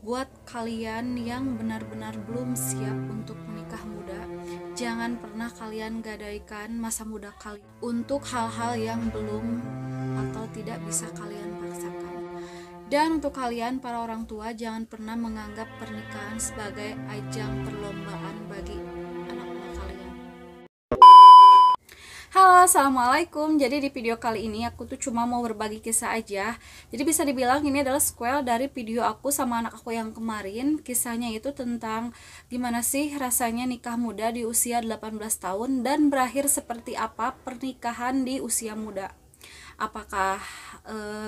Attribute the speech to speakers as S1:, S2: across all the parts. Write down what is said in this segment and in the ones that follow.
S1: Buat kalian yang benar-benar belum siap untuk menikah muda, jangan pernah kalian gadaikan masa muda kalian untuk hal-hal yang belum atau tidak bisa kalian paksakan. Dan untuk kalian para orang tua, jangan pernah menganggap pernikahan sebagai ajang perlombaan bagi anak-anak kalian. Halo, assalamualaikum. Jadi di video kali ini aku tuh cuma mau berbagi kisah aja. Jadi bisa dibilang ini adalah sequel dari video aku sama anak aku yang kemarin. Kisahnya itu tentang gimana sih rasanya nikah muda di usia 18 tahun dan berakhir seperti apa pernikahan di usia muda. Apakah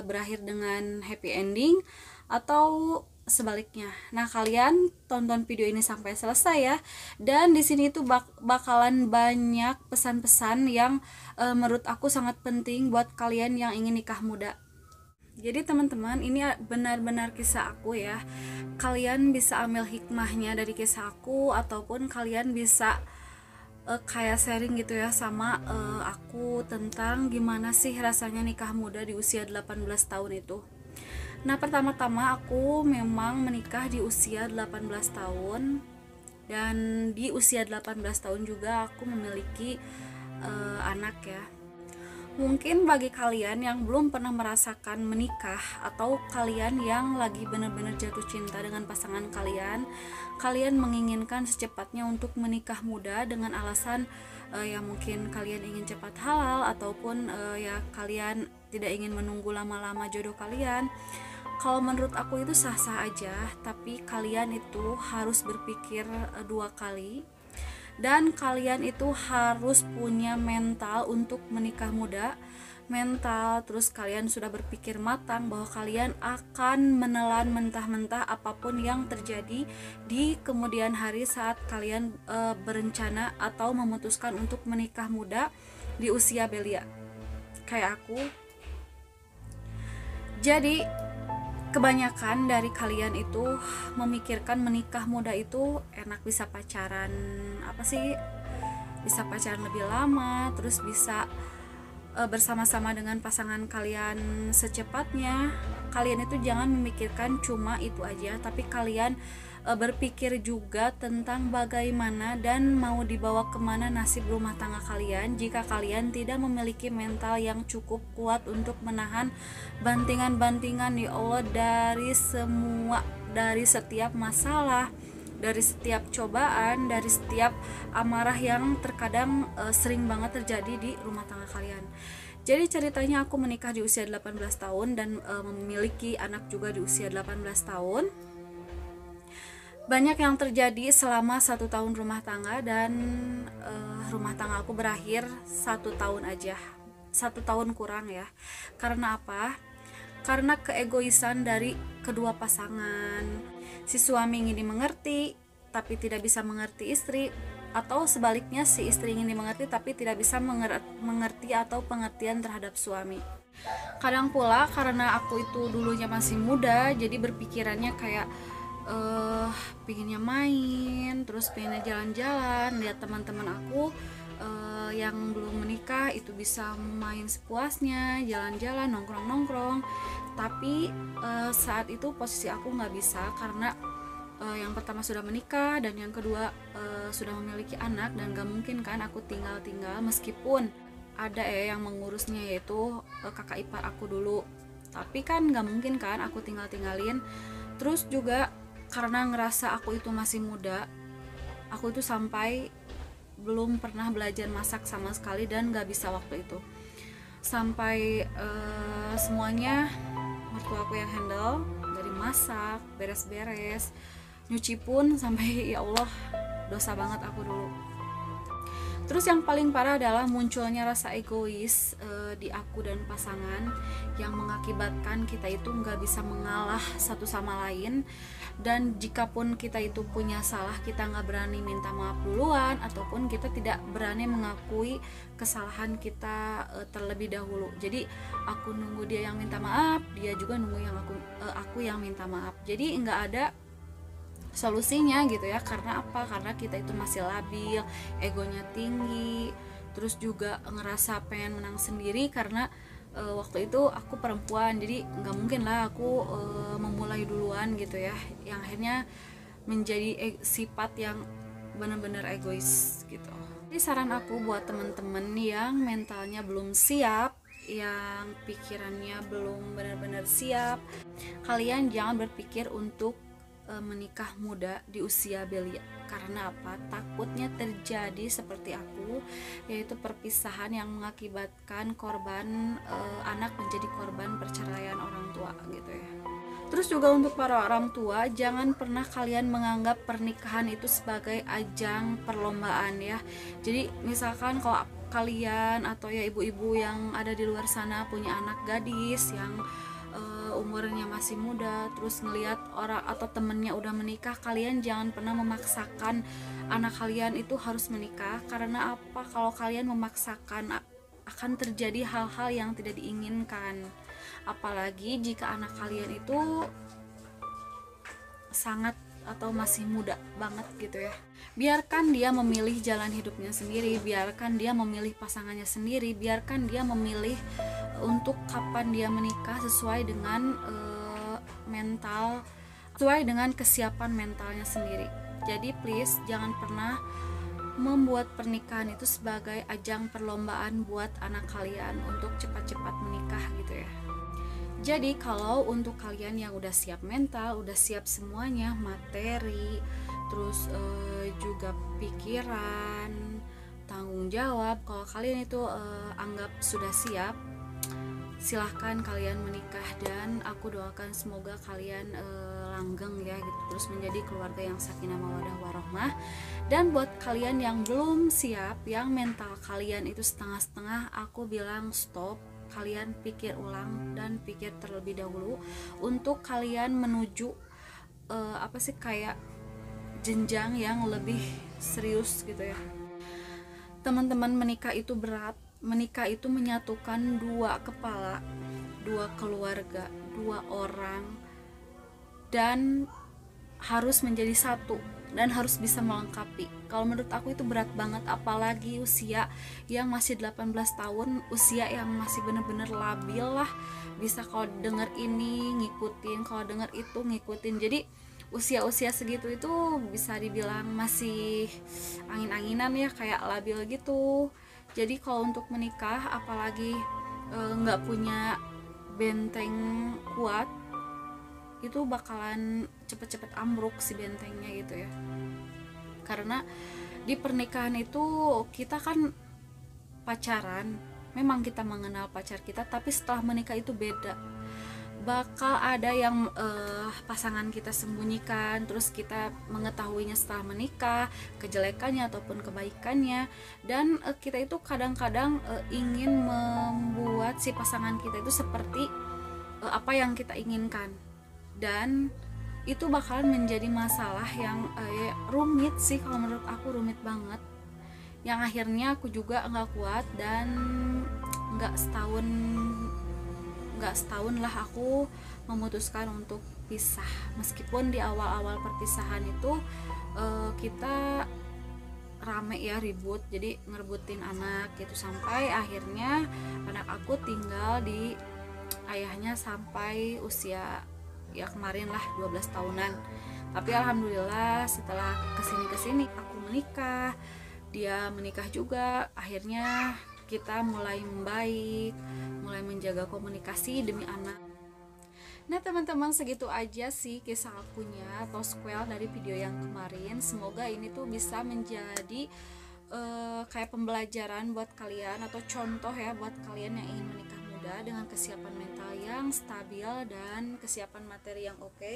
S1: berakhir dengan happy ending atau sebaliknya. Nah, kalian tonton video ini sampai selesai ya. Dan di sini tuh bakalan banyak pesan-pesan yang menurut aku sangat penting buat kalian yang ingin nikah muda. Jadi teman-teman, ini benar-benar kisah aku ya. Kalian bisa ambil hikmahnya dari kisah aku ataupun kalian bisa kayak sharing gitu ya sama aku tentang gimana sih rasanya nikah muda di usia 18 tahun itu. Nah, pertama-tama aku memang menikah di usia 18 tahun. Dan di usia 18 tahun juga aku memiliki anak ya. Mungkin bagi kalian yang belum pernah merasakan menikah atau kalian yang lagi benar-benar jatuh cinta dengan pasangan kalian, kalian menginginkan secepatnya untuk menikah muda dengan alasan ya mungkin kalian ingin cepat halal ataupun ya kalian tidak ingin menunggu lama-lama jodoh kalian. Kalau menurut aku itu sah-sah aja, tapi kalian itu harus berpikir dua kali. Dan kalian itu harus punya mental untuk menikah muda. Mental, terus kalian sudah berpikir matang bahwa kalian akan menelan mentah-mentah apapun yang terjadi di kemudian hari saat kalian berencana atau memutuskan untuk menikah muda di usia belia kayak aku. Jadi kebanyakan dari kalian itu memikirkan menikah muda itu enak, bisa pacaran bisa pacaran lebih lama, terus bisa bersama-sama dengan pasangan kalian secepatnya. Kalian itu jangan memikirkan cuma itu aja, tapi kalian berpikir juga tentang bagaimana dan mau dibawa kemana nasib rumah tangga kalian jika kalian tidak memiliki mental yang cukup kuat untuk menahan bantingan-bantingan ya Allah dari setiap masalah, dari setiap cobaan, dari setiap amarah yang terkadang sering banget terjadi di rumah tangga kalian. Jadi ceritanya aku menikah di usia 18 tahun dan memiliki anak juga di usia 18 tahun. Banyak yang terjadi selama 1 tahun rumah tangga dan rumah tangga aku berakhir 1 tahun aja, 1 tahun kurang ya. Karena apa? Karena keegoisan dari kedua pasangan. Si suami ingin dimengerti tapi tidak bisa mengerti istri, atau sebaliknya si istri ingin dimengerti tapi tidak bisa mengerti atau pengertian terhadap suami. Kadang pula karena aku itu dulunya masih muda, jadi berpikirannya kayak pinginnya main, terus pinginnya jalan-jalan, lihat teman-teman aku yang belum menikah itu bisa main sepuasnya, jalan-jalan, nongkrong-nongkrong. Tapi saat itu posisi aku nggak bisa karena yang pertama sudah menikah dan yang kedua sudah memiliki anak, dan gak mungkin kan aku tinggal-tinggal meskipun ada yang mengurusnya yaitu kakak ipar aku dulu, tapi kan gak mungkin kan aku tinggal-tinggalin. Terus juga karena ngerasa aku itu masih muda, aku itu sampai belum pernah belajar masak sama sekali dan gak bisa waktu itu. Sampai semuanya mertua aku yang handle, dari masak, beres-beres, nyuci pun sampai ya Allah dosa banget aku dulu. Terus yang paling parah adalah munculnya rasa egois di aku dan pasangan yang mengakibatkan kita itu nggak bisa mengalah satu sama lain, dan jikapun kita itu punya salah kita nggak berani minta maaf duluan ataupun kita tidak berani mengakui kesalahan kita terlebih dahulu. Jadi aku nunggu dia yang minta maaf, dia juga nunggu yang aku yang minta maaf. Jadi nggak ada solusinya gitu ya. Karena apa? Karena kita itu masih labil, egonya tinggi, terus juga ngerasa pengen menang sendiri karena waktu itu aku perempuan, jadi nggak mungkin lah aku memulai duluan gitu ya, yang akhirnya menjadi sifat yang benar-benar egois gitu. Jadi saran aku buat teman-teman yang mentalnya belum siap, yang pikirannya belum benar-benar siap, kalian jangan berpikir untuk menikah muda di usia belia. Karena apa? Takutnya terjadi seperti aku, yaitu perpisahan yang mengakibatkan korban anak menjadi korban perceraian orang tua gitu ya. Terus juga untuk para orang tua, jangan pernah kalian menganggap pernikahan itu sebagai ajang perlombaan ya. Jadi misalkan kalau kalian atau ya ibu-ibu yang ada di luar sana punya anak gadis yang umurnya masih muda, terus ngelihat orang atau temennya udah menikah, kalian jangan pernah memaksakan anak kalian itu harus menikah. Karena apa? Kalau kalian memaksakan akan terjadi hal-hal yang tidak diinginkan, apalagi jika anak kalian itu sangat atau masih muda banget gitu ya. Biarkan dia memilih jalan hidupnya sendiri, biarkan dia memilih pasangannya sendiri, biarkan dia memilih untuk kapan dia menikah sesuai dengan mental, sesuai dengan kesiapan mentalnya sendiri. Jadi please jangan pernah membuat pernikahan itu sebagai ajang perlombaan buat anak kalian untuk cepat-cepat menikah gitu ya. Jadi kalau untuk kalian yang udah siap mental, udah siap semuanya, materi, terus juga pikiran, tanggung jawab, kalau kalian itu anggap sudah siap, silahkan kalian menikah. Dan aku doakan semoga kalian langgeng ya gitu, terus menjadi keluarga yang sakinah mawaddah warahmah. Dan buat kalian yang belum siap, yang mental kalian itu setengah-setengah, aku bilang stop. Kalian pikir ulang dan pikir terlebih dahulu untuk kalian menuju kayak jenjang yang lebih serius gitu ya. Teman-teman, menikah itu berat. Menikah itu menyatukan dua kepala, dua keluarga, dua orang, dan harus menjadi satu dan harus bisa melengkapi. Kalau menurut aku itu berat banget, apalagi usia yang masih 18 tahun, usia yang masih bener-bener labil lah, bisa kalau denger ini ngikutin, kalau denger itu ngikutin. Jadi usia-usia segitu itu bisa dibilang masih angin-anginan ya, kayak labil gitu. Jadi kalau untuk menikah, apalagi nggak punya benteng kuat, itu bakalan cepet-cepet ambruk si bentengnya gitu ya. Karena di pernikahan itu kita kan pacaran, memang kita mengenal pacar kita, tapi setelah menikah itu beda. Bakal ada yang pasangan kita sembunyikan, terus kita mengetahuinya setelah menikah, kejelekannya ataupun kebaikannya. Dan kita itu kadang-kadang ingin membuat si pasangan kita itu seperti apa yang kita inginkan, dan itu bakalan menjadi masalah yang rumit sih. Kalau menurut aku rumit banget, yang akhirnya aku juga nggak kuat. Dan nggak setahun lah aku memutuskan untuk pisah. Meskipun di awal-awal perpisahan itu kita rame ya, ribut, jadi ngerebutin anak gitu, sampai akhirnya anak aku tinggal di ayahnya sampai usia ya kemarin lah 12 tahunan. Tapi alhamdulillah setelah kesini aku menikah, dia menikah juga, akhirnya kita mulai membaik, mulai menjaga komunikasi demi anak. Nah teman-teman, segitu aja sih kisah akunya atau sequel dari video yang kemarin. Semoga ini tuh bisa menjadi kayak pembelajaran buat kalian atau contoh ya buat kalian yang ingin menikah muda dengan kesiapan mental yang stabil dan kesiapan materi yang oke.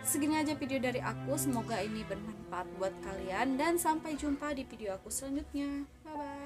S1: Segini aja video dari aku, semoga ini bermanfaat buat kalian dan sampai jumpa di video aku selanjutnya. Bye bye.